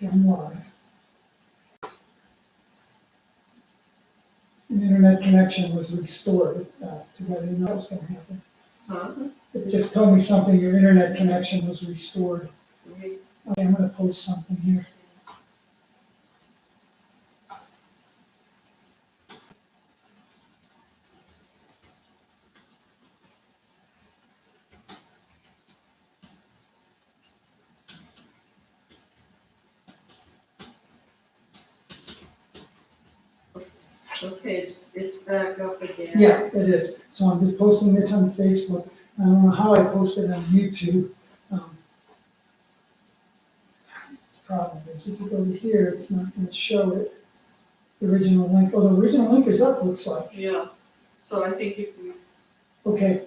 Okay, I'm live. An internet connection was restored, to let you know what was gonna happen. Huh? It just told me something, your internet connection was restored. Okay. Okay, I'm gonna post something here. Okay, it's back up again. Yeah, it is. So I'm just posting this on Facebook. I don't know how I posted it on YouTube. The problem is if you go to here, it's not gonna show it, the original link. Oh, the original link is up, looks like. Yeah, so I think if we, Okay,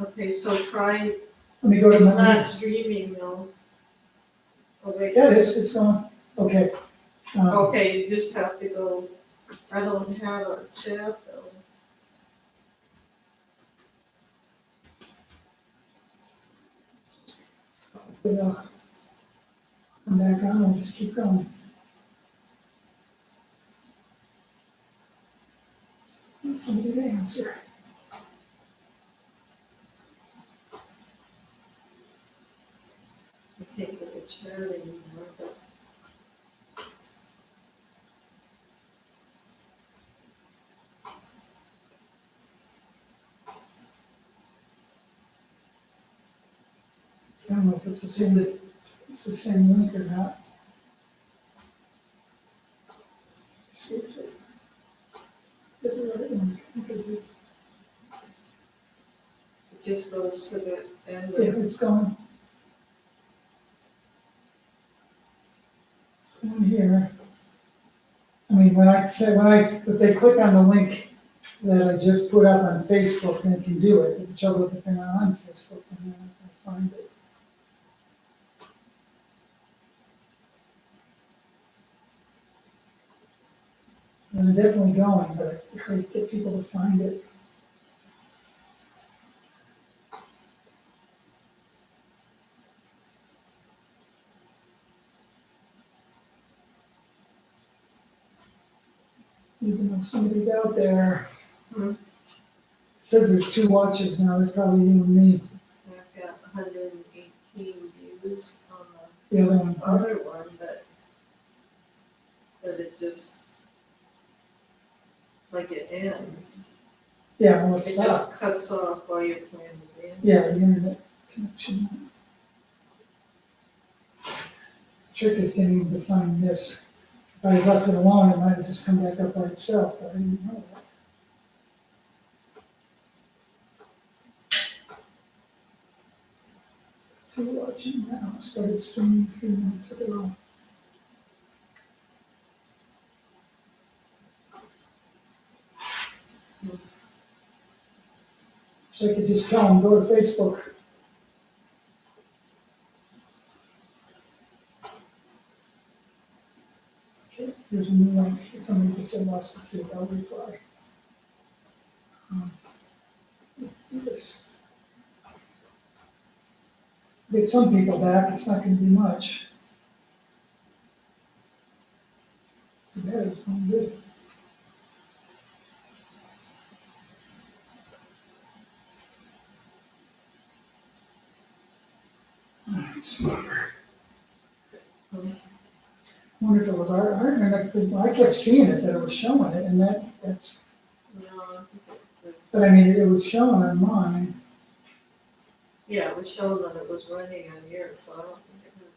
okay, so try, let me go to it's my. not streaming though. Oh, wait. Yeah, it's on. Okay. Okay, you just have to go, I don't have a chat though. Come back on, I'll just keep going. Somebody to answer. I can't get the chat anymore, but I don't know if it's the same link or not. See if it. Get the right one. Okay, it just goes to the end yeah, of, it's going. It's going here. I mean, if they click on the link that I just put up on Facebook, then it can do it. The trouble is if they're not on Facebook, then they're not gonna find it. And they're definitely going, but I try to get people to find it. Even though somebody's out there. Hmm. It says there's 2 watchers now, it's probably you and me. I've got 118 views on The other one. the other one, but it just, like it ends. Yeah, well, it It stopped. just cuts off while you're playing the game. Yeah, the internet connection. Trick is getting to find this. If I had left it alone, it might have just come back up by itself, but I didn't know that. Still watching now, started streaming 3 minutes ago. So I could just tell them, go to Facebook. Okay, here's a new link. Somebody just said lost the feed, I'll reply. Do this. Get some people back, it's not gonna be much. Too bad, it's going good. Alright, so. Wonder if it was our internet, because I kept seeing it, that it was showing it, and that's, No, I think it was, but I mean, it was showing on mine. yeah, it was showing that it was running on yours, so I don't think it was.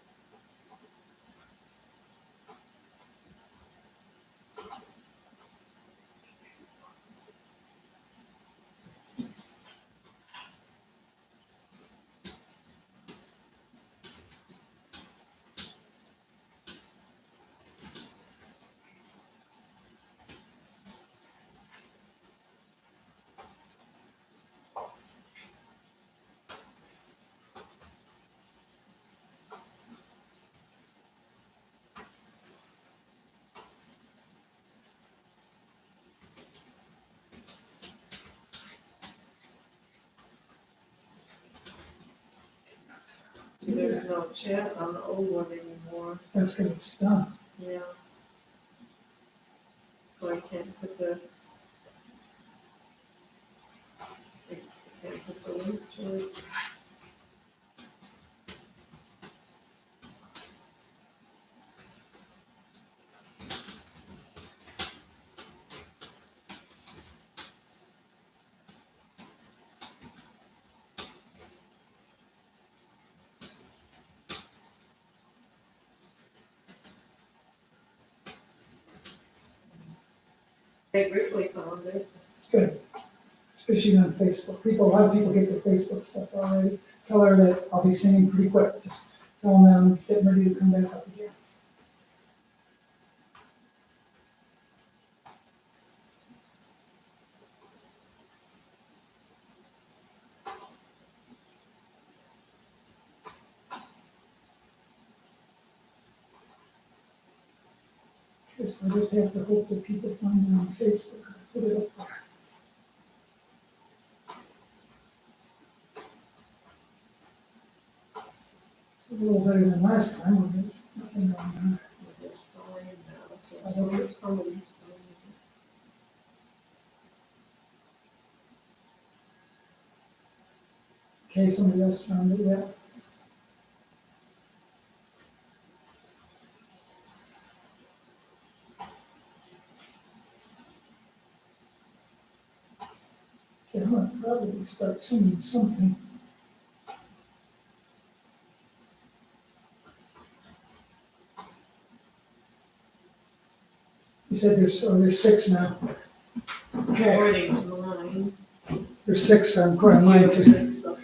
See, there's no chat on the old one anymore. That's because it's done. Yeah. So I can't put the link to it. Peg Ripley found it. Good. Especially on Facebook. A lot of people get their Facebook stuff already. Tell her that I'll be singing pretty quick. Just tell them I'm getting ready to come back up again. Okay, so I just have to hope that people find it on Facebook. I put it up there. This is a little better than last time. With nothing going on. It's fine now, so somebody's finding it. Okay, somebody else found it yet? Okay, I'm gonna probably start singing something. You said there's 6 now. Okay, According to mine. there's 6, so I'm quite mine too. So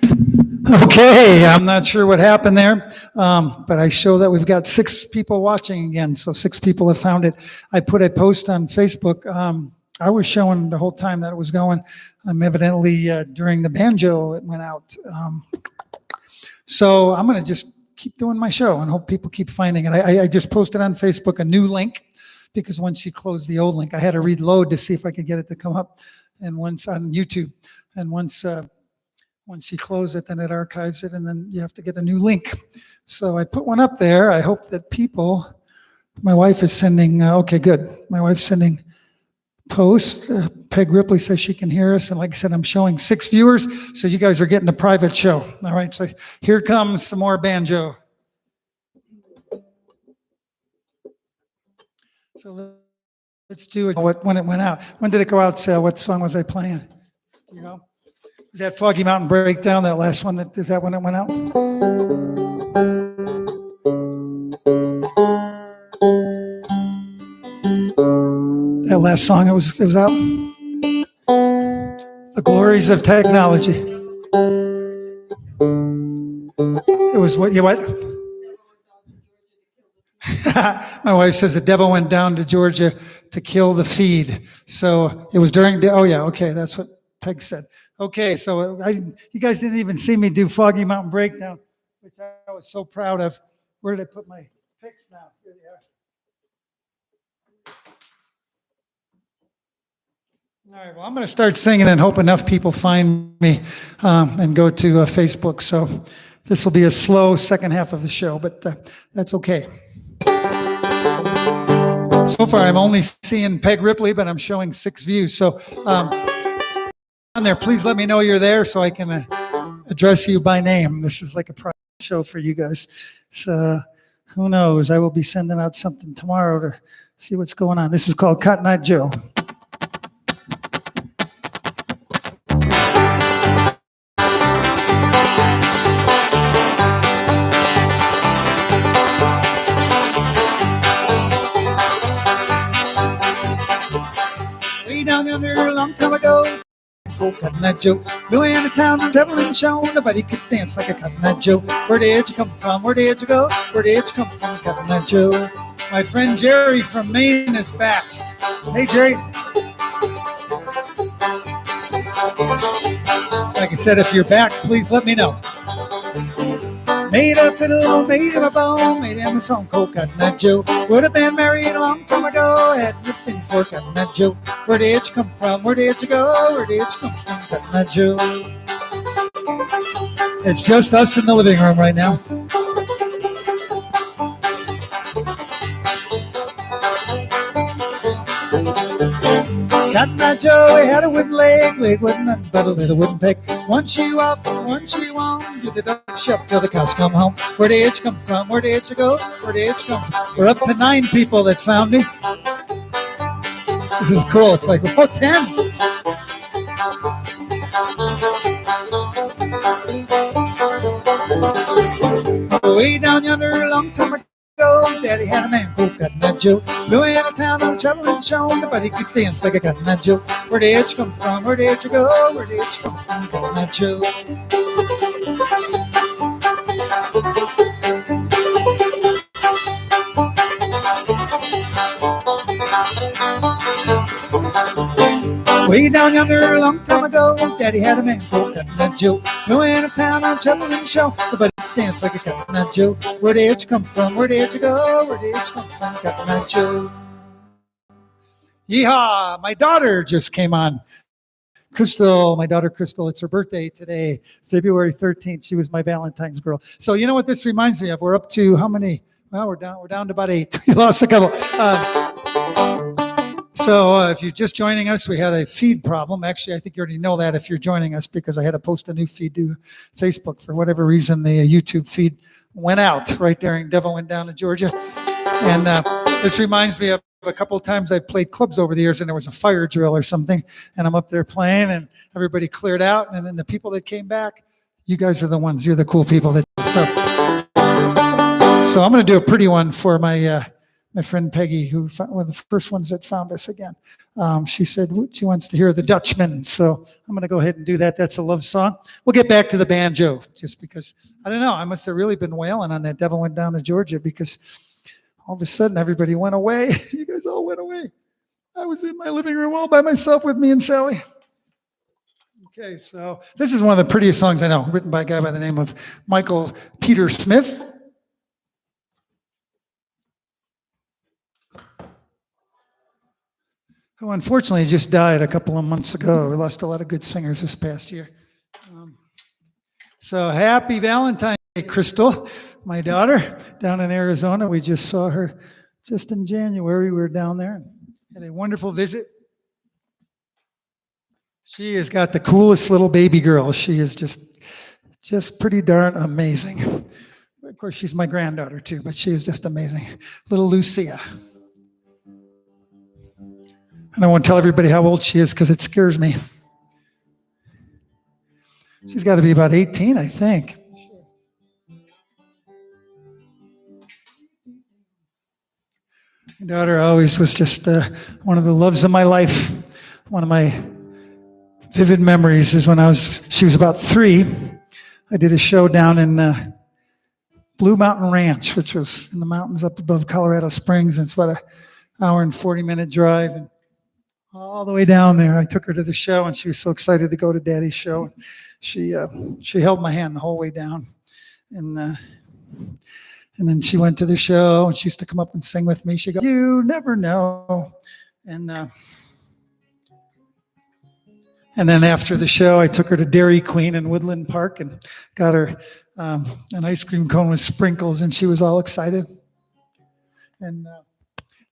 Okay, I'm not sure what happened there, but I show that we've got 6 people watching again, so 6 people have found it. I put a post on Facebook. I was showing the whole time that it was going. Evidently, during the banjo, it went out. So I'm going to just keep doing my show and hope people keep finding it. I just posted on Facebook a new link because once you close the old link, I had to reload to see if I could get it to come up. And once on YouTube, and once you close it, then it archives it, and then you have to get a new link. So I put one up there. I hope that people, my wife is sending, okay, good. My wife's sending post. Peg Ripley says she can hear us. And like I said, I'm showing 6 viewers. So you guys are getting a private show. All right. So here comes some more banjo. So let's do it when it went out. When did it go out, Sal? What song was I playing? You know? Is that Foggy Mountain Breakdown, that last one? Is that when it went out? That last song, it was out. The glories of technology. It was what? My wife says the devil went down to Georgia to kill the feed. So it was during. Oh yeah, okay, that's what Peg said. Okay, so you guys didn't even see me do Foggy Mountain Breakdown, which I was so proud of. Where did I put my picks now? Here they are. All right, well, I'm going to start singing and hope enough people find me and go to Facebook. So this will be a slow second half of the show, but that's okay. So far, I'm only seeing Peg Ripley, but I'm showing 6 views. So on there, please let me know you're there so I can address you by name. This is like a private show for you guys. So who knows? I will be sending out something tomorrow to see what's going on. This is called Cotton Eye Joe. Way down yonder a long time ago, Cotton Eye Joe. Going into town and traveling show. Nobody could dance like a Cotton Eye Joe. Where did you come from? Where did you go? Where did you come from, Cotton Eye Joe? My friend Jerry from Maine is back. Hey, Jerry. Like I said, if you're back, please let me know. Made a fiddle, made him a bow, made him a song called Cotton Eye Joe. Would have been married a long time ago, hadn't it been for Cotton Eye Joe. Where did you come from? Where did you go? Where did you come from, Cotton Eye Joe? It's just us in the living room right now. Cotton Eye Joe, he had a wooden leg wasn't nothing but a little wooden peg. One shoe off, one shoe on, do the dog shop till the cows come home. Where did you come from? Where did you go? Where did you come from? We're up to 9 people that found me. This is cool. It's like, oh, 10. Way down yonder a long time ago, Daddy had a man called Cotton Eye Joe. Going out of town on a traveling show, nobody could dance like a Cotton Eye Joe. Where did you come from? Where did you go? Where did you come from, Cotton Eye Joe? Way down yonder a long time ago, Daddy had a man called Cotton Eye Joe. Going out of town on a traveling show, nobody could dance like a Cotton Eye Joe. Where did you come from? Where did you go? Where did you come from, Cotton Eye Joe? Yeehaw! My daughter just came on. Crystal, my daughter Crystal, it's her birthday today, February 13th. She was my Valentine's girl. So you know what this reminds me of? We're up to how many? Well, we're down to about 8. We lost a couple. So if you're just joining us, we had a feed problem. Actually, I think you already know that if you're joining us because I had to post a new feed to Facebook. For whatever reason, the YouTube feed went out right during Devil Went Down to Georgia. And this reminds me of a couple of times I've played clubs over the years and there was a fire drill or something. And I'm up there playing and everybody cleared out. And then the people that came back, you guys are the ones, you're the cool people. So I'm going to do a pretty one for my friend Peggy, who one of the first ones that found us again. She said she wants to hear the Dutchman. So I'm going to go ahead and do that. That's a love song. We'll get back to the banjo just because, I don't know, I must have really been wailing on that Devil Went Down to Georgia because all of a sudden everybody went away. You guys all went away. I was in my living room all by myself with me and Sally. Okay, so this is one of the prettiest songs I know, written by a guy by the name of Michael Peter Smith. Who unfortunately just died a couple of months ago. We lost a lot of good singers this past year. So happy Valentine Day, Crystal, my daughter, down in Arizona. We just saw her just in January. We were down there and had a wonderful visit. She has got the coolest little baby girl. She is just pretty darn amazing. Of course, she's my granddaughter too, but she is just amazing. Little Lucia. And I won't tell everybody how old she is because it scares me. She's got to be about 18, I think. My daughter always was just one of the loves of my life. One of my vivid memories is when she was about 3. I did a show down in Blue Mountain Ranch, which was in the mountains up above Colorado Springs. And it's about an hour and 40-minute drive. And all the way down there, I took her to the show, and she was so excited to go to Daddy's show. She held my hand the whole way down, and then she went to the show, and she used to come up and sing with me. She goes, "You never know," and then after the show, I took her to Dairy Queen in Woodland Park and got her an ice cream cone with sprinkles, and she was all excited. And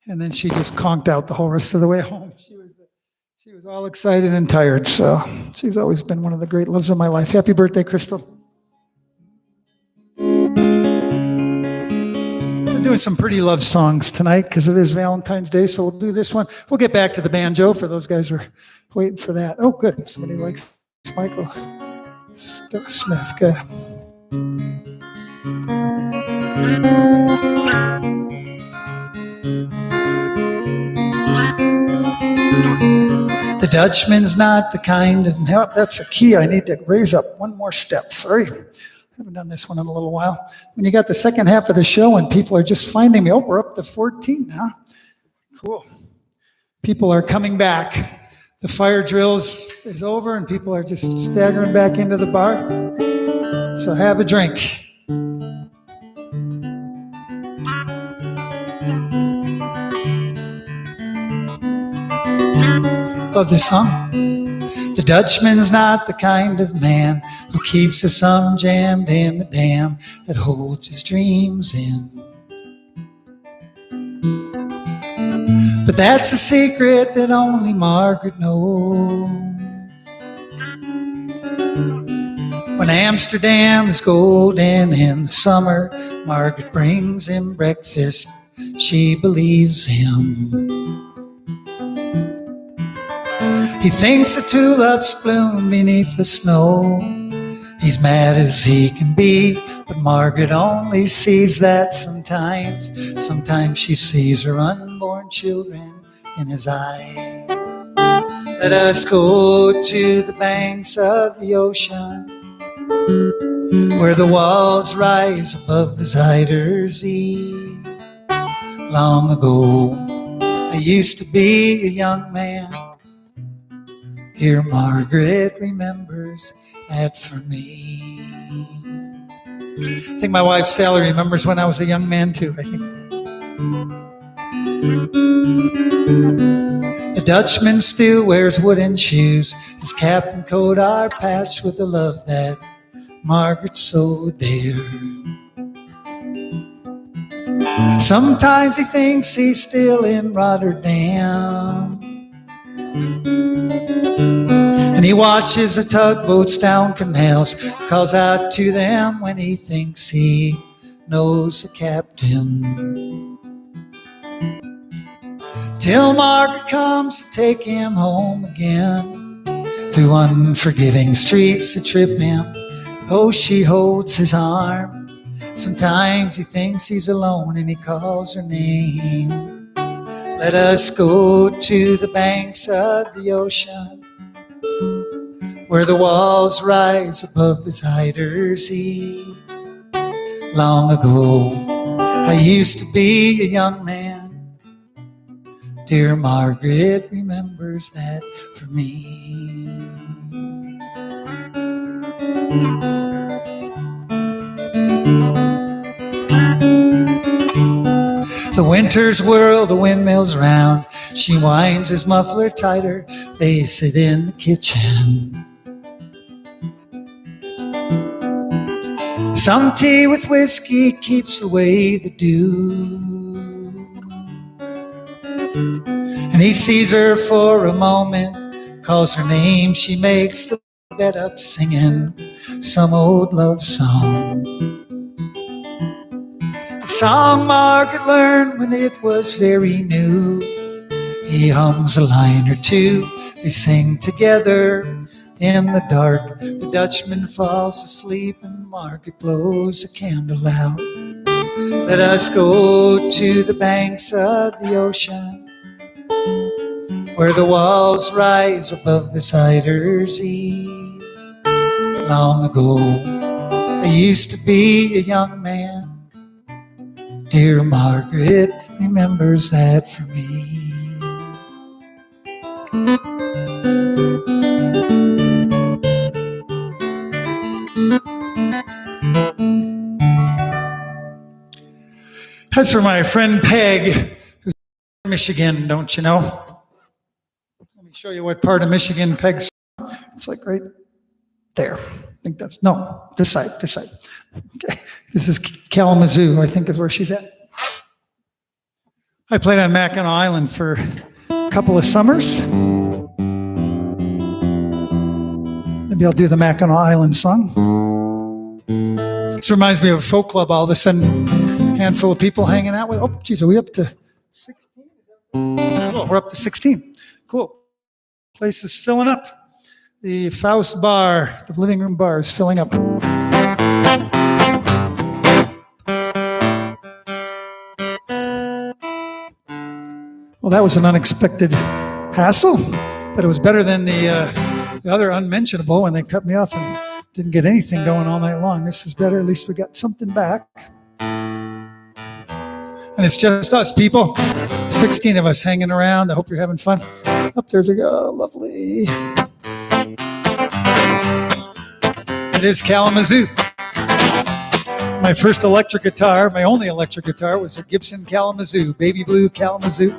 then she just conked out the whole rest of the way home. She was all excited and tired. So she's always been one of the great loves of my life. Happy birthday, Crystal. I'm doing some pretty love songs tonight because it is Valentine's Day. So we'll do this one. We'll get back to the banjo for those guys who are waiting for that. Oh, good. Somebody likes Michael Smith. Good. The Dutchman's not the kind of help. That's a key I need to raise up one more step. Sorry. Haven't done this one in a little while. When you got the second half of the show and people are just finding me, oh, we're up to 14 now. Cool. People are coming back. The fire drills is over and people are just staggering back into the bar. So have a drink. Love this song. The Dutchman's not the kind of man who keeps his thumb jammed in the dam that holds his dreams in. But that's a secret that only Margaret knows. When Amsterdam is golden in the summer, Margaret brings him breakfast. She believes him. He thinks the tulips bloom beneath the snow. He's mad as he can be, but Margaret only sees that sometimes. Sometimes she sees her unborn children in his eyes. Let us go to the banks of the ocean, where the walls rise above the Zuider Zee. Long ago, I used to be a young man. Dear Margaret remembers that for me. I think my wife Sally remembers when I was a young man too, I think. The Dutchman still wears wooden shoes. His cap and coat are patched with the love that Margaret sewed there. Sometimes he thinks he's still in Rotterdam, and he watches the tugboats down canals, calls out to them when he thinks he knows the captain. Till Margaret comes to take him home again, through unforgiving streets that trip him, though she holds his arm. Sometimes he thinks he's alone and he calls her name. Let us go to the banks of the ocean, where the walls rise above the Zuider Zee. Long ago, I used to be a young man. Dear Margaret remembers that for me. The winters whirl the windmills round. She winds his muffler tighter. They sit in the kitchen. Some tea with whiskey keeps away the dew. And he sees her for a moment, calls her name. She makes the bed up singing some old love song. A song Margaret learned when it was very new. He hums a line or two. They sing together in the dark. The Dutchman falls asleep and Margaret blows a candle out. Let us go to the banks of the ocean, where the walls rise above the Zuider Zee. Long ago, I used to be a young man. Dear Margaret remembers that for me. That's for my friend Peg, who's from Michigan, don't you know? Let me show you what part of Michigan Peg's from. It's like right there. I think that's, no, this side. Okay, this is Kalamazoo, I think is where she's at. I played on Mackinac Island for a couple of summers. Maybe I'll do the Mackinac Island song. This reminds me of a folk club. All of a sudden, a handful of people hanging out with. Oh, geez, are we up to 16? Oh, we're up to 16. Cool. Place is filling up. The Faust Bar, the living room bar, is filling up. Well, that was an unexpected hassle, but it was better than the other unmentionable when they cut me off and didn't get anything going all night long. This is better. At least we got something back. And it's just us, people. 16 of us hanging around. I hope you're having fun. Up there's we go. Lovely. It is Kalamazoo. My first electric guitar, my only electric guitar, was a Gibson Kalamazoo, baby blue Kalamazoo.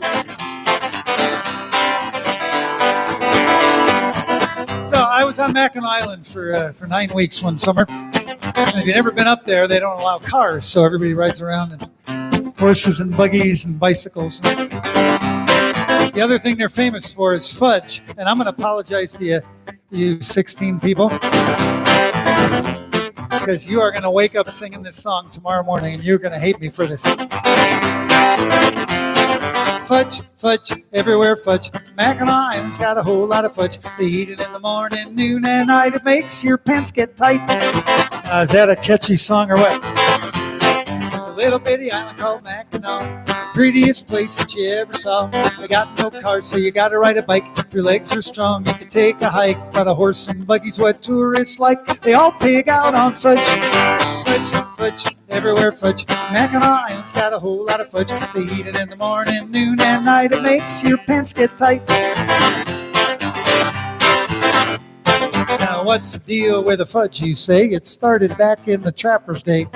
So I was on Mackinac Island for 9 weeks one summer. And if you've never been up there, they don't allow cars, so everybody rides around in horses and buggies and bicycles. The other thing they're famous for is fudge. And I'm going to apologize to you 16 people, because you are going to wake up singing this song tomorrow morning, and you're going to hate me for this. Fudge, fudge, everywhere fudge. Mackinac Island's got a whole lot of fudge. They eat it in the morning, noon, and night. It makes your pants get tight. Is that a catchy song or what? There's a little bitty island called Mackinac, prettiest place that you ever saw. They got no cars, so you gotta ride a bike. If your legs are strong, you can take a hike. But a horse and buggy's what tourists like. They all pig out on fudge. Fudge, fudge, everywhere fudge. Mackinac Island's got a whole lot of fudge. They eat it in the morning, noon, and night. It makes your pants get tight. Now, what's the deal with the fudge, you say? It started back in the trapper's day.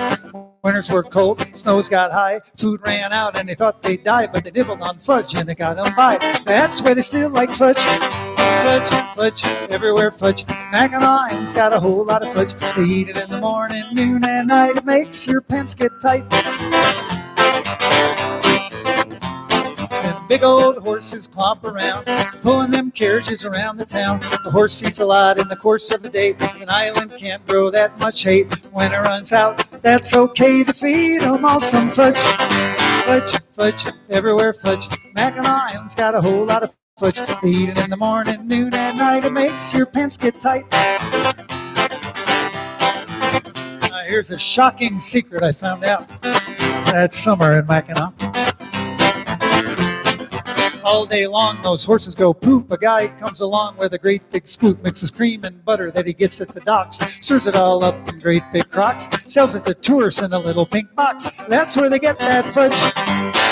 Winters were cold, snows got high, food ran out, and they thought they'd die, but they nibbled on fudge, and they got them by. That's why they still like fudge. Fudge, fudge, everywhere fudge. Mackinac Island's got a whole lot of fudge. They eat it in the morning, noon, and night. It makes your pants get tight. Them big old horses clomp around, pulling them carriages around the town. The horse eats a lot in the course of the day. An island can't grow that much hay. When it runs out, that's okay to feed them all some fudge. Fudge, fudge, everywhere fudge. Mackinac Island's got a whole lot of fudge. They eat it in the morning, noon, and night. It makes your pants get tight. Here's a shocking secret I found out that summer in Mackinac. All day long, those horses go poop. A guy comes along with a great big scoop, mixes cream and butter that he gets at the docks, serves it all up in great big crocks, sells it to tourists in a little pink box. That's where they get that fudge.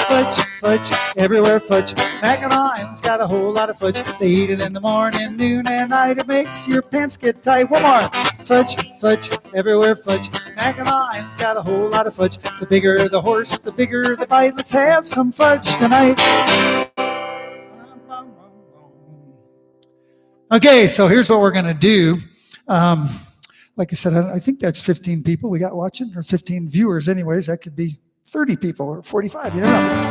Fudge, fudge, everywhere fudge. Mackinac Island's got a whole lot of fudge. They eat it in the morning, noon, and night. It makes your pants get tight. One more. Fudge, fudge, everywhere fudge. Mackinac Island's got a whole lot of fudge. The bigger the horse, the bigger the bite. Let's have some fudge tonight. Okay, so here's what we're going to do. Like I said, I think that's 15 people we got watching, or 15 viewers anyways. That could be 30 people or 45, you don't know.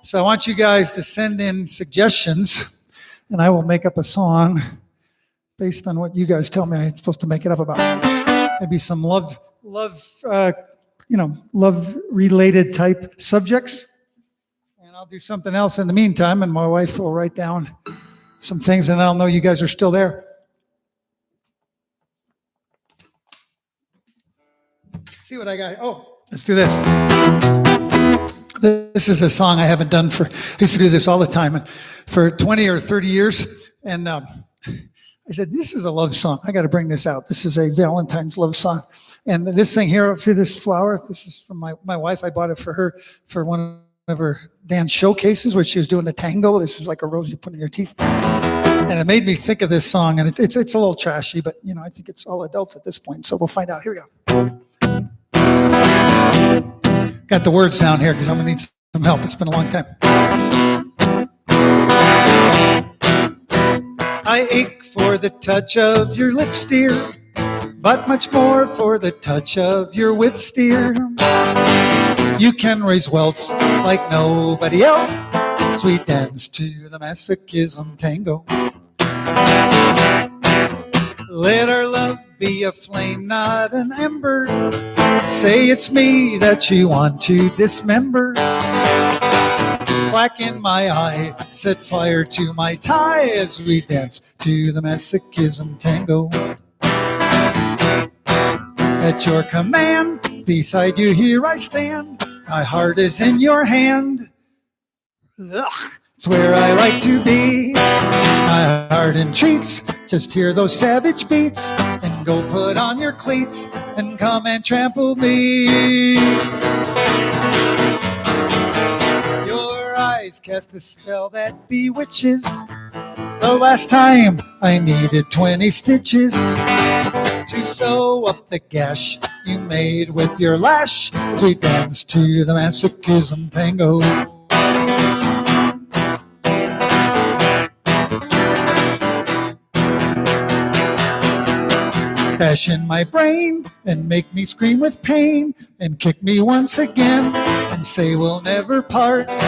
So I want you guys to send in suggestions, and I will make up a song based on what you guys tell me I'm supposed to make it up about. Maybe some love related type subjects. I'll do something else in the meantime, and my wife will write down some things, and I'll know you guys are still there. See what I got. Oh, let's do this. This is a song I haven't done I used to do this all the time, and for 20 or 30 years, and I said, this is a love song. I got to bring this out. This is a Valentine's love song. And this thing here, see this flower? This is from my wife. I bought it for her for one of her dance showcases where she was doing the tango. This is like a rose you put in your teeth. And it made me think of this song, and it's a little trashy, but I think it's all adults at this point. So we'll find out. Here we go. Got the words down here because I'm gonna need some help. It's been a long time. I ache for the touch of your lips, dear, but much more for the touch of your whips, dear. You can raise welts like nobody else. Sweet dance to the masochism tango. Let our love be a flame, not an ember. Say it's me that you want to dismember. Black in my eye, set fire to my tie as we dance to the masochism tango. At your command, beside you here I stand. My heart is in your hand. Ugh, it's where I like to be. My heart entreats, just hear those savage beats, and go put on your cleats and come and trample me. Your eyes cast a spell that bewitches. The last time I needed 20 stitches to sew up the gash you made with your lash as we dance to the masochism tango. Bash in my brain and make me scream with pain and kick me once again and and say we'll never part. I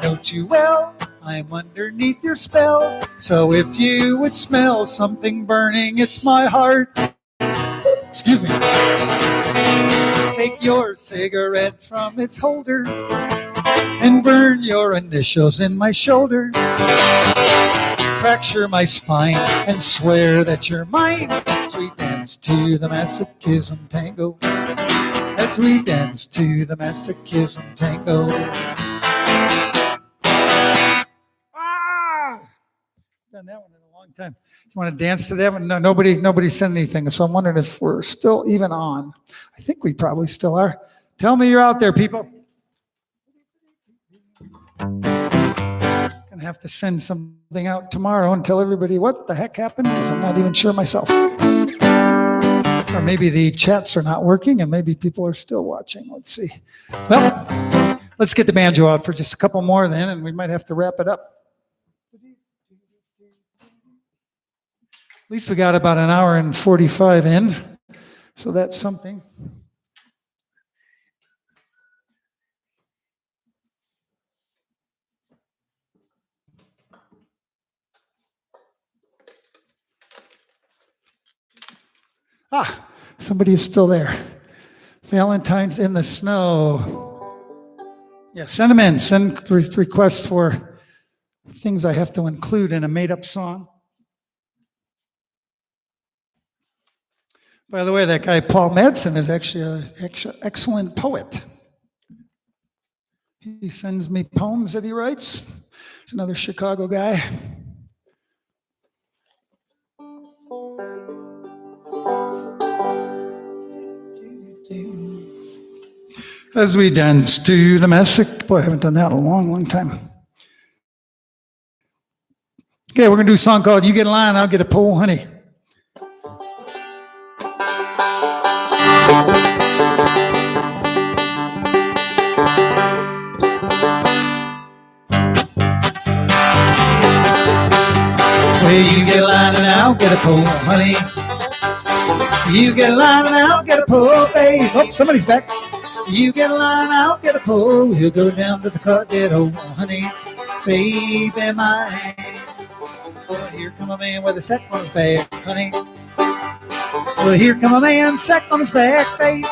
know too well I'm underneath your spell, so if you would smell something burning, it's my heart. Excuse me. Take your cigarette from its holder and burn your initials in my shoulder. Fracture my spine and swear that you're mine as we dance to the masochism tango. As we dance to the masochism tango. Ah! Done that one in a long time. You want to dance to that one? No, nobody said anything, so I'm wondering if we're still even on. I think we probably still are. Tell me you're out there, people. Gonna have to send something out tomorrow and tell everybody what the heck happened, because I'm not even sure myself. Or maybe the chats are not working and maybe people are still watching. Let's see. Well, let's get the banjo out for just a couple more then, and we might have to wrap it up. At least we got about an hour and 45 in, so that's something. Ah, somebody is still there. Valentine's in the snow. Yeah, send them in. Send requests for things I have to include in a made-up song. By the way, that guy Paul Madsen is actually an excellent poet. He sends me poems that he writes. He's another Chicago guy. As we dance to the massacre. Boy, I haven't done that in a long, long time. Okay, we're going to do a song called You Get a Line, I'll Get a Pole, Honey. Well, you get a line and I'll get a pole, honey. You get a line and I'll get a pole, babe. Oh, somebody's back. You get a line, I'll get a pole. We'll go down to the cottage, oh, honey, baby mine. Well, here come a man with a sack on his back, honey. Well, here come a man, sack on his back, babe.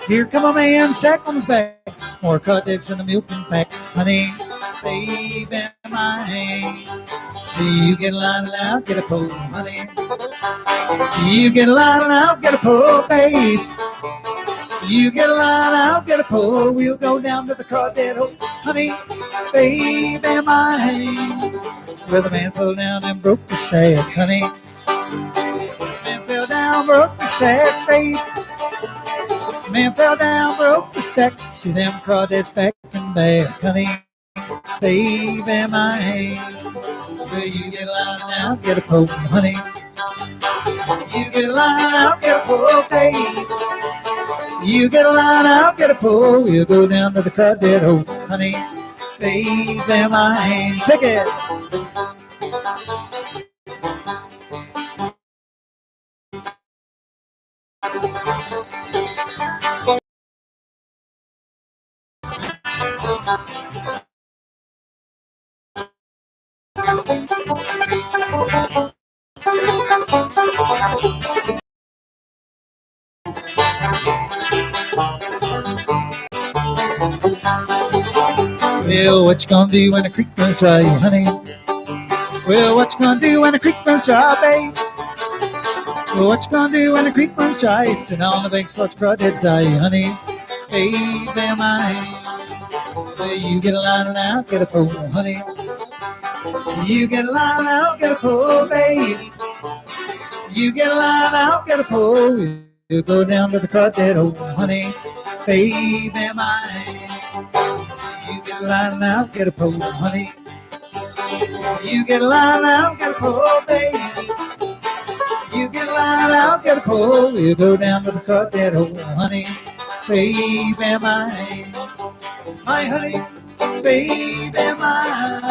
Here come a man, sack on his back. More cottages in the milking pack, honey, baby mine. You get a line and I'll get a pole, honey. You get a line and I'll get a pole, babe. You get a line, I'll get a pole. We'll go down to the crawdad, oh, honey, baby mine. Well, the man fell down and broke the sack, honey. Man fell down, broke the sack, babe. Man fell down, broke the sack. See them crawdads back and back, honey, baby mine. Well, you get a line and I'll get a pole, honey. You get a line, I'll get a pole, babe. You get a line, I'll get a pole. We'll go down to the crawdad, oh, honey, baby mine. Pick it. Well, what you gonna do when the creek runs dry, honey? Well, what you gonna do when the creek runs dry, babe? Well, what you gonna do when the creek runs dry? Sit on the banks, watch crawdads die, honey, baby mine. Well, you get a line and I'll get a pole, honey. You get a line and I'll get a pole, babe. You get a line and I'll get a pole. We'll go down to the crawdad, oh, honey, baby mine. You get a line and I'll get a pole, honey. You get a line and I'll get a pole, baby. You get a line and I'll get a pole. We'll go down to the crawdad, oh, honey, baby mine. My honey, baby mine.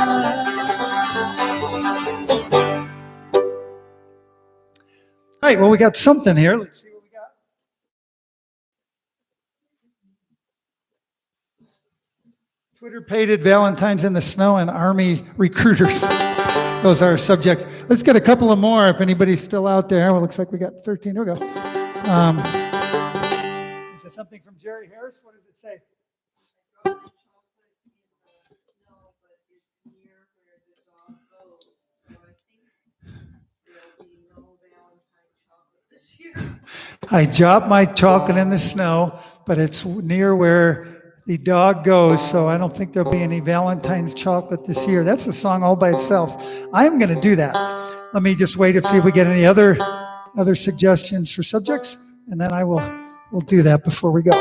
All right, well, we got something here. Let's see what we got. Twitter-pated Valentines in the snow and Army recruiters. Those are our subjects. Let's get a couple of more if anybody's still out there. Well, looks like we got 13. Here we go. Is there something from Jerry Harris? What does it say? Chocolate in the snow, but it's near where the dog goes. So I think there'll be no Valentine chocolate this year. I dropped my chocolate in the snow, but it's near where the dog goes, so I don't think there'll be any Valentine's chocolate this year. That's a song all by itself. I am going to do that. Let me just wait and see if we get any other suggestions for subjects, and then we'll do that before we go.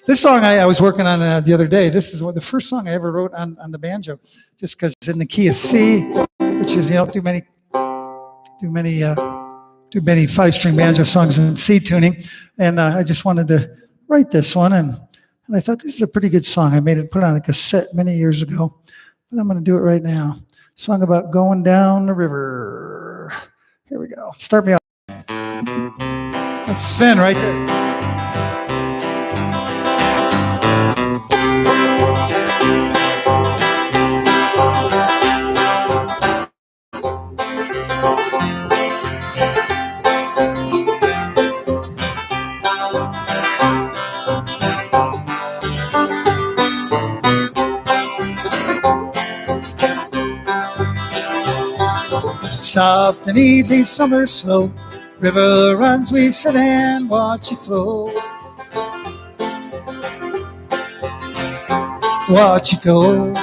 This song I was working on the other day. This is the first song I ever wrote on the banjo, just because it's in the key of C, which is, you don't do many 5-string banjo songs in C tuning, and I just wanted to write this one, and I thought this is a pretty good song. I made it, put it on a cassette many years ago, but I'm going to do it right now. Song about going down the river. Here we go. Start me off. That's Sven right there. Soft and easy summer slope, river runs, we sit and watch it flow. Watch it go.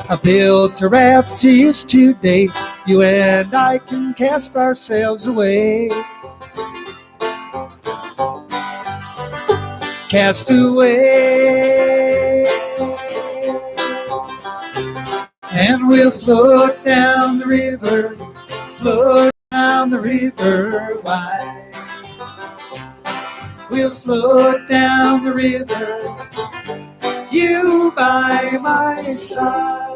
I built a raft to use today. You and I can cast ourselves away. Cast away. And we'll float down the river, float down the river wide. We'll float down the river, you by my side.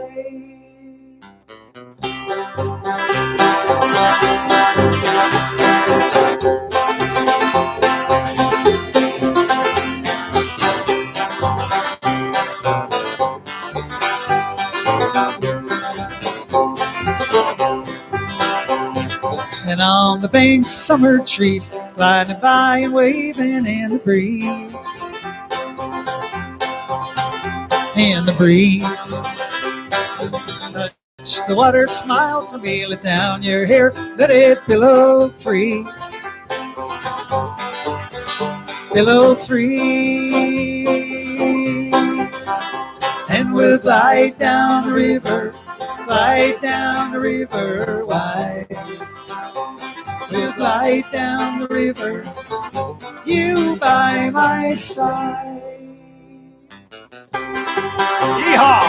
And on the banks, summer trees gliding by and waving in the breeze. In the breeze. Touch the water, smile for me, let down your hair, let it billow free. Billow free. And we'll glide down the river wide. We'll glide down the river, you by my side. Yeehaw!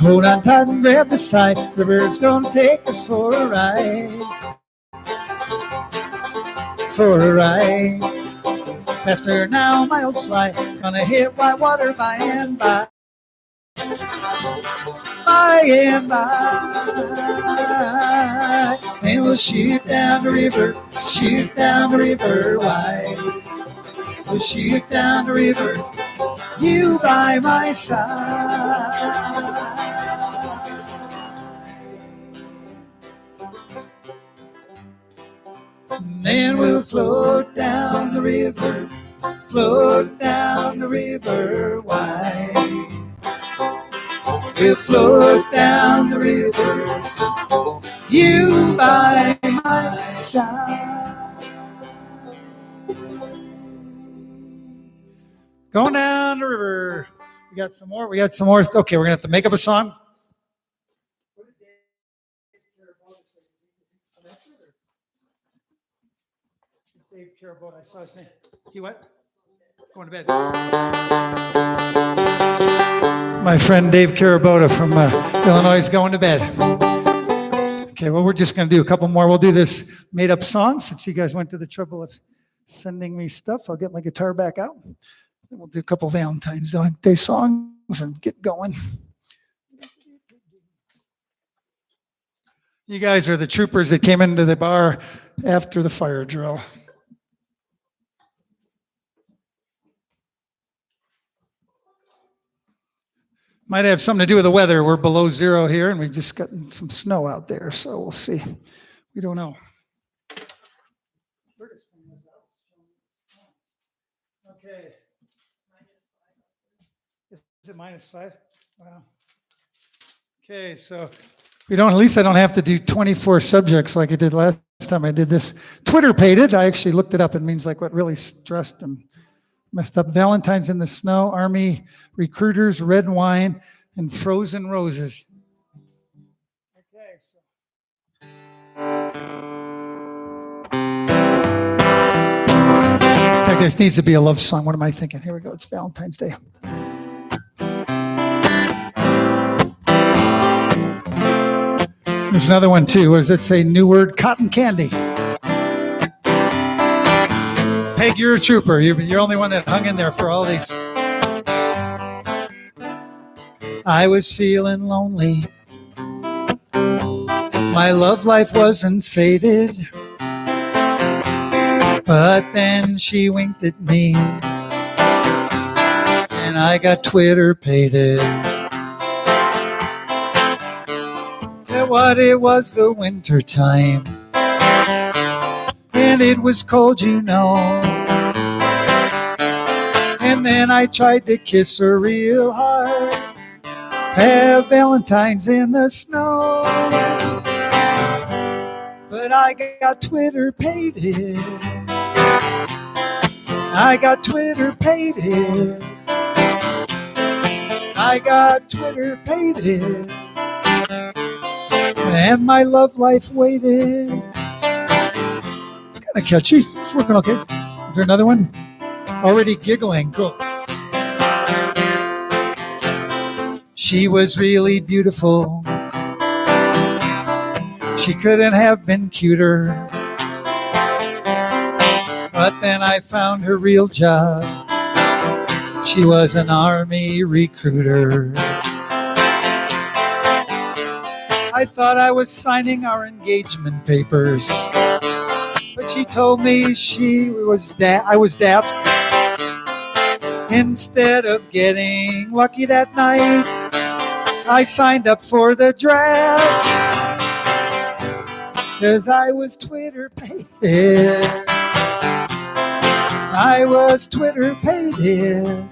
Hold on tight and grab the side, river's gonna take us for a ride. For a ride. Faster now, miles fly, gonna hit white water by and by. By and by. And we'll shoot down the river wide. We'll shoot down the river, you by my side. And then we'll float down the river wide. We'll float down the river, you by my side. Going down the river. We got some more. Okay, we're gonna have to make up a song. Dave Carabota, I saw his name. He what? Going to bed. My friend Dave Carabota from Illinois is going to bed. Okay, well, we're just going to do a couple more. We'll do this made-up song since you guys went to the trouble of sending me stuff. I'll get my guitar back out. Then we'll do a couple Valentine's Day songs and get going. You guys are the troopers that came into the bar after the fire drill. Might have something to do with the weather. We're below zero here, and we just got some snow out there, so we'll see. We don't know. Okay. Is it -5? Wow. Okay, so we don't. At least I don't have to do 24 subjects like I did last time I did this. Twitter paid it. I actually looked it up. It means like what really stressed and messed up. Valentine's in the snow, army recruiters, red wine, and frozen roses. Okay, so. In fact, this needs to be a love song. What am I thinking? Here we go. It's Valentine's Day. There's another one too. What does it say? New word, cotton candy. Peg, you're a trooper. You're the only one that hung in there for all these. I was feeling lonely. My love life wasn't sated. But then she winked at me. And I got Twitter pated. What it was the winter time, and it was cold, you know. And then I tried to kiss her real hard, have Valentine's in the snow. But I got Twitter pated. I got Twitter pated. I got Twitter pated. And my love life waited. It's kind of catchy. It's working okay. Is there another one? Already giggling. Cool. She was really beautiful. She couldn't have been cuter. But then I found her real job. She was an army recruiter. I thought I was signing our engagement papers, but she told me I was daft. Instead of getting lucky that night, I signed up for the draft, 'cause I was Twitter pated. I was Twitter pated.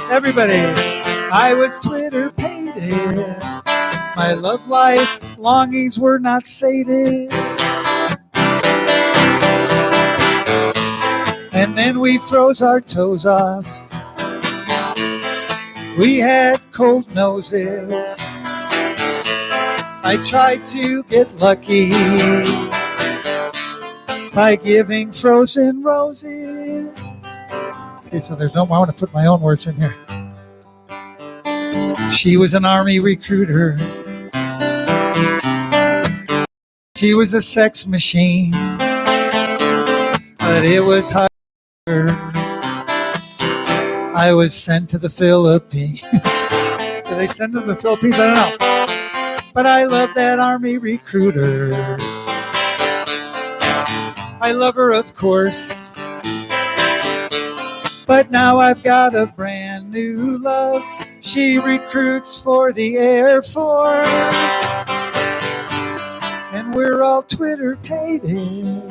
Everybody, I was Twitter pated. My love life longings were not sated. And then we froze our toes off. We had cold noses. I tried to get lucky by giving frozen roses. Okay, so there's no more. I want to put my own words in here. She was an army recruiter. She was a sex machine, but it was harder. I was sent to the Philippines. Did they send to the Philippines? I don't know. But I love that army recruiter. I love her, of course. But now I've got a brand new love. She recruits for the Air Force. And we're all Twitter pated.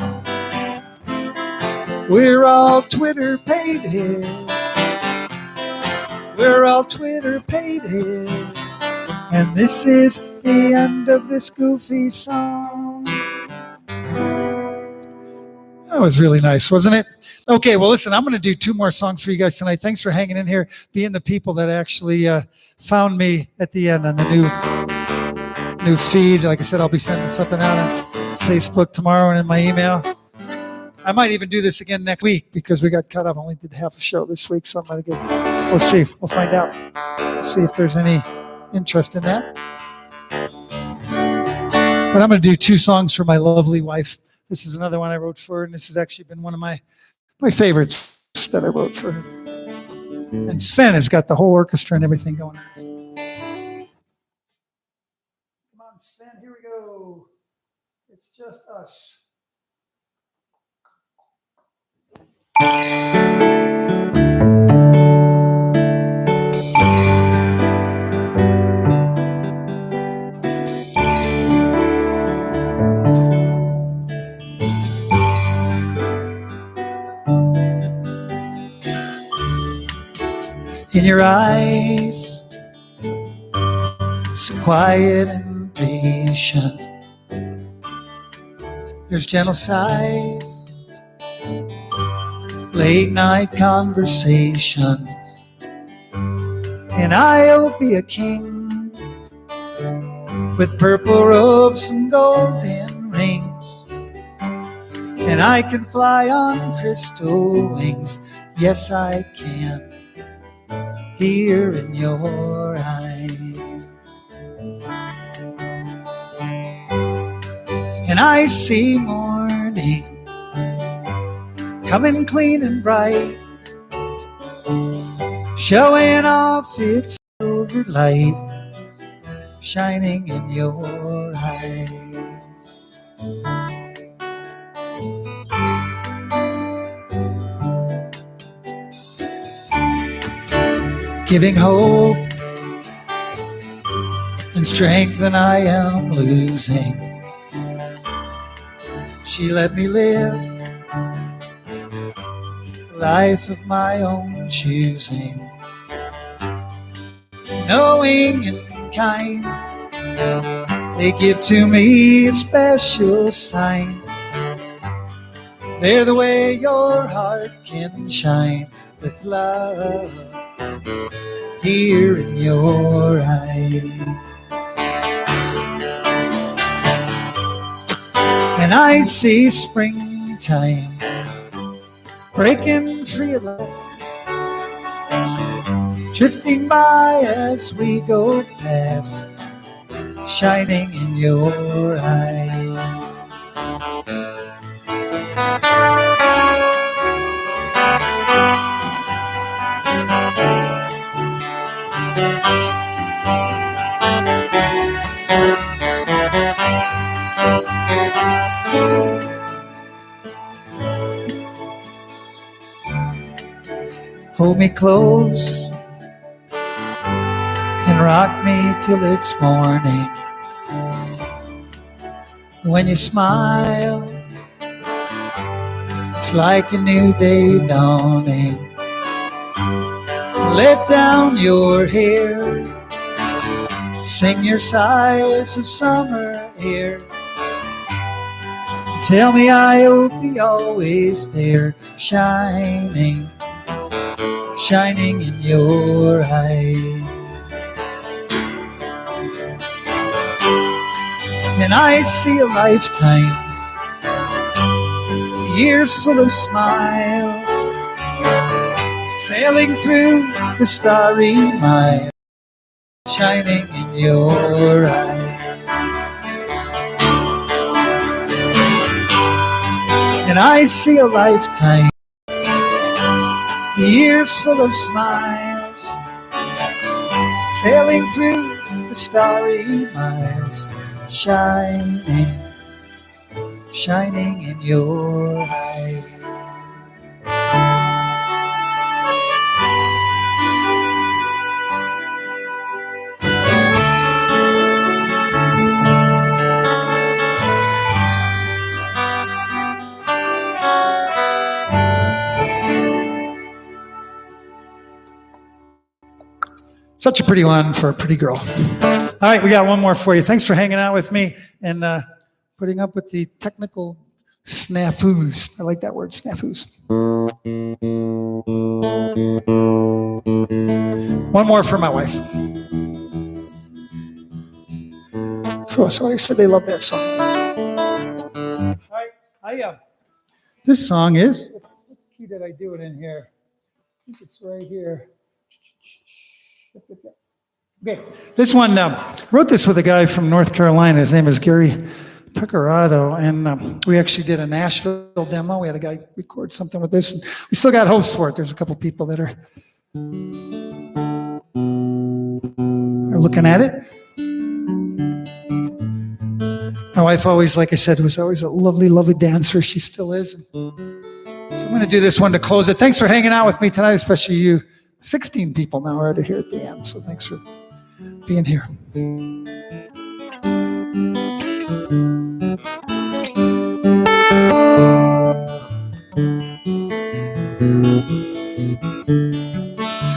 We're all Twitter pated. We're all Twitter pated. And this is the end of this goofy song. That was really nice, wasn't it? Okay, well, listen, I'm going to do 2 more songs for you guys tonight. Thanks for hanging in here, being the people that actually found me at the end on the new feed. Like I said, I'll be sending something out on Facebook tomorrow and in my email. I might even do this again next week because we got cut off. I only did half a show this week, so I'm going to we'll see. We'll find out. We'll see if there's any interest in that. But I'm going to do 2 songs for my lovely wife. This is another one I wrote for her, and this has actually been one of my favorites that I wrote for her. And Sven has got the whole orchestra and everything going on. Come on, Sven, here we go. It's just us. In your eyes, so quiet and patient. There's gentle sighs, late night conversations, and I'll be a king with purple robes and golden rings, and I can fly on crystal wings. Yes, I can. Here in your eyes, and I see morning coming clean and bright, showing off its silver light, shining in your eyes. Giving hope and strength when I am losing. She let me live a life of my own choosing, knowing and kind. They give to me a special sign. They're the way your heart can shine with love here in your eyes. And I see springtime breaking free of us, drifting by as we go past, shining in your eyes. Hold me close and rock me till it's morning. When you smile, it's like a new day dawning. Let down your hair, sing your sighs of summer air. Tell me I'll be always there, shining, shining in your eyes. And I see a lifetime, years full of smiles, sailing through the starry mile, shining in your eyes. And I see a lifetime, years full of smiles, sailing through the starry miles, shining, shining in your eyes. Such a pretty one for a pretty girl. All right, we got one more for you. Thanks for hanging out with me and putting up with the technical snafus. I like that word, snafus. One more for my wife. Oh, somebody said they love that song. All right, this song is, what key did I do it in here? I think it's right here. Okay, this one, wrote this with a guy from North Carolina. His name is Gary Pecorado, and we actually did a Nashville demo. We had a guy record something with this. And we still got hopes for it. There's a couple people that are looking at it. My wife always, like I said, was always a lovely, lovely dancer. She still is. So I'm going to do this one to close it. Thanks for hanging out with me tonight, especially you. 16 people now are here at the end, so thanks for being here.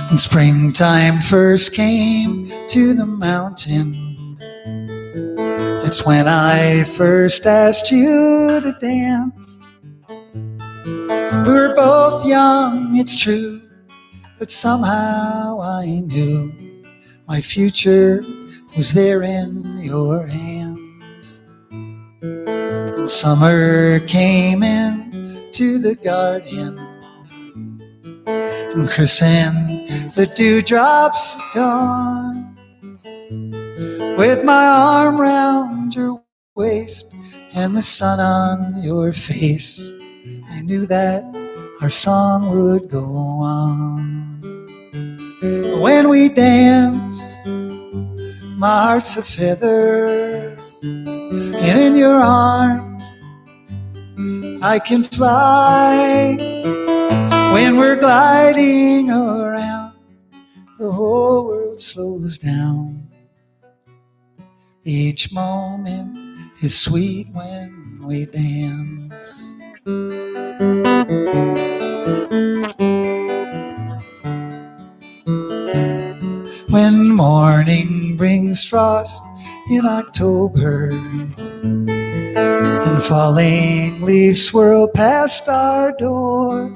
When springtime first came to the mountain, that's when I first asked you to dance. We were both young, it's true, but somehow I knew my future was there in your hands. When summer came in to the garden and christened the dewdrops at dawn, with my arm round your waist and the sun on your face, I knew that our song would go on. When we dance, my heart's a feather, and in your arms I can fly. When we're gliding around, the whole world slows down. Each moment is sweet when we dance. When morning brings frost in October and falling leaves swirl past our door,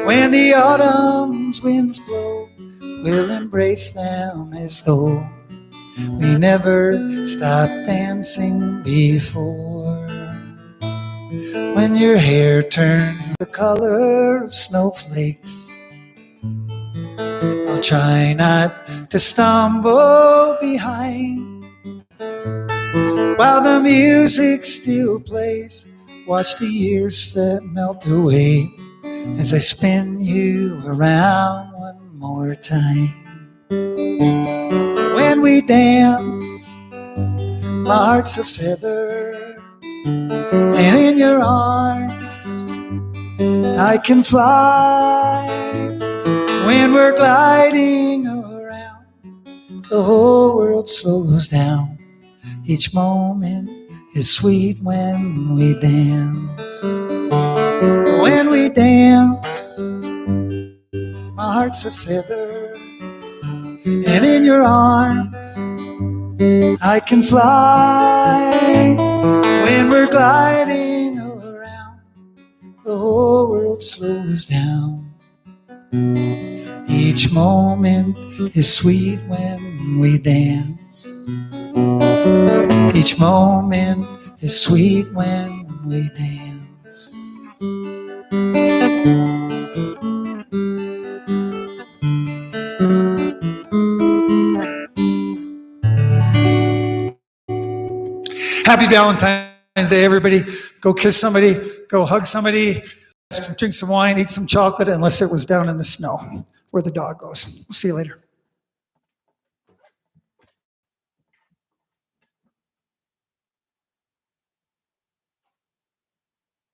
when the autumn's winds blow, we'll embrace them as though we never stopped dancing before. When your hair turns the color of snowflakes, I'll try not to stumble behind. While the music still plays, watch the years that melt away as I spin you around one more time. When we dance, my heart's a feather, and in your arms I can fly. When we're gliding around, the whole world slows down. Each moment is sweet when we dance. When we dance, my heart's a feather, and in your arms I can fly. When we're gliding around, the whole world slows down. Each moment is sweet when we dance. Each moment is sweet when we dance. Happy Valentine's Day, everybody. Go kiss somebody, go hug somebody, drink some wine, eat some chocolate, unless it was down in the snow where the dog goes. We'll see you later.